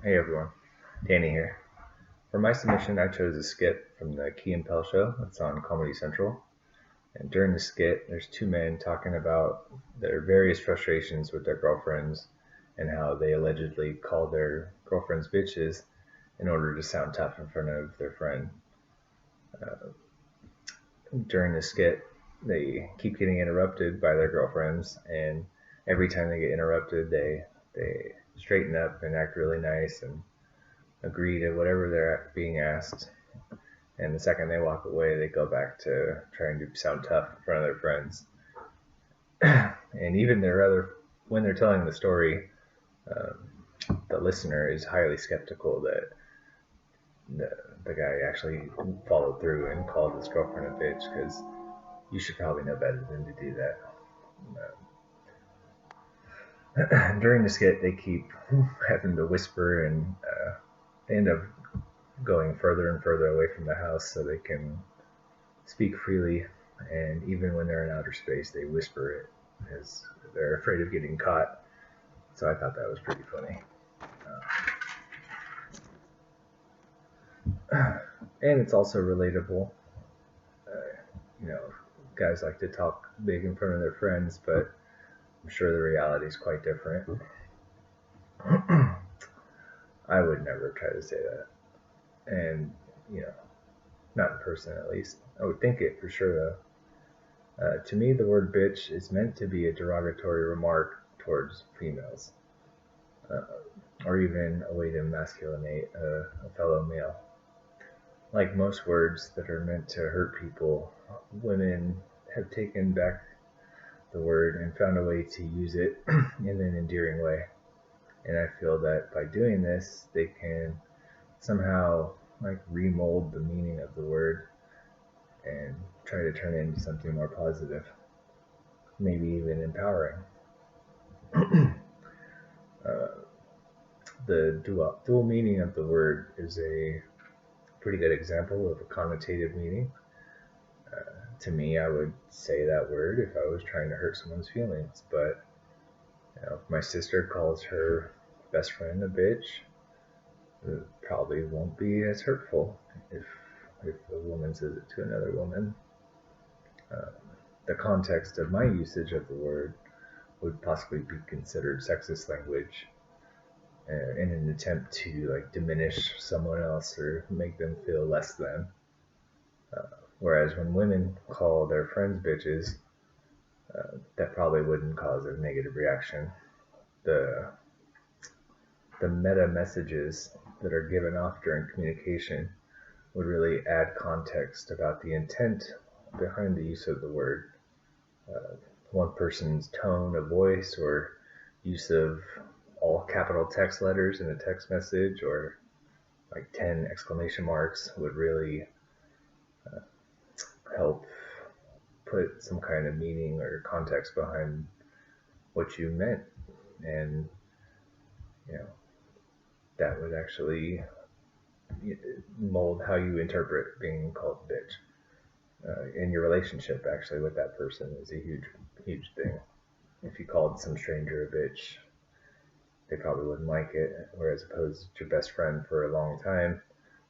Hey everyone, Danny here. For my submission, I chose a skit from the Key and Peele show that's on Comedy Central. And during the skit, there's two men talking about their various frustrations with their girlfriends and how they allegedly called their girlfriends bitches in order to sound tough in front of their friend. Uh, During the skit, they keep getting interrupted by their girlfriends, and every time they get interrupted, they straighten up and act really nice and agree to whatever they're being asked. And the second they walk away, they go back to trying to sound tough in front of their friends. And even when they're telling the story, the listener is highly skeptical that the, the guy actually followed through and called his girlfriend a bitch, because you should probably know better than to do that. During the skit, they keep having to whisper, and they end up going further and further away from the house so they can speak freely. And even when they're in outer space, they whisper it because they're afraid of getting caught. So I thought that was pretty funny. And it's also relatable. Uh, you know, guys like to talk big in front of their friends, but I'm sure the reality is quite different. I would never try to say that. And, not in person at least. I would think it for sure though. To me, the word bitch is meant to be a derogatory remark towards females, uh, or even a way to masculinate a fellow male. Like most words that are meant to hurt people, women have taken back the word and found a way to use it in an endearing way. And I feel that by doing this, they can somehow like remold the meaning of the word and try to turn it into something more positive, maybe even empowering. uh, the dual meaning of the word is a pretty good example of a connotative meaning. To me, I would say that word if I was trying to hurt someone's feelings. But if my sister calls her best friend a bitch, it probably won't be as hurtful if a woman says it to another woman. Uh, the context of my usage of the word would possibly be considered sexist language in an attempt to like diminish someone else or make them feel less than. Uh, Whereas when women call their friends bitches, that probably wouldn't cause a negative reaction. The the meta messages that are given off during communication would really add context about the intent behind the use of the word. One person's tone of voice or use of all capital text letters in a text message or like 10 exclamation marks would really help put some kind of meaning or context behind what you meant. And, you know, that would actually mold how you interpret being called bitch. In your relationship, actually, with that person is a huge thing. If you called some stranger a bitch, they probably wouldn't like it. Whereas opposed to your best friend for a long time,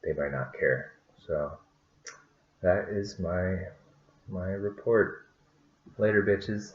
they might not care. So that is my report. Later, bitches.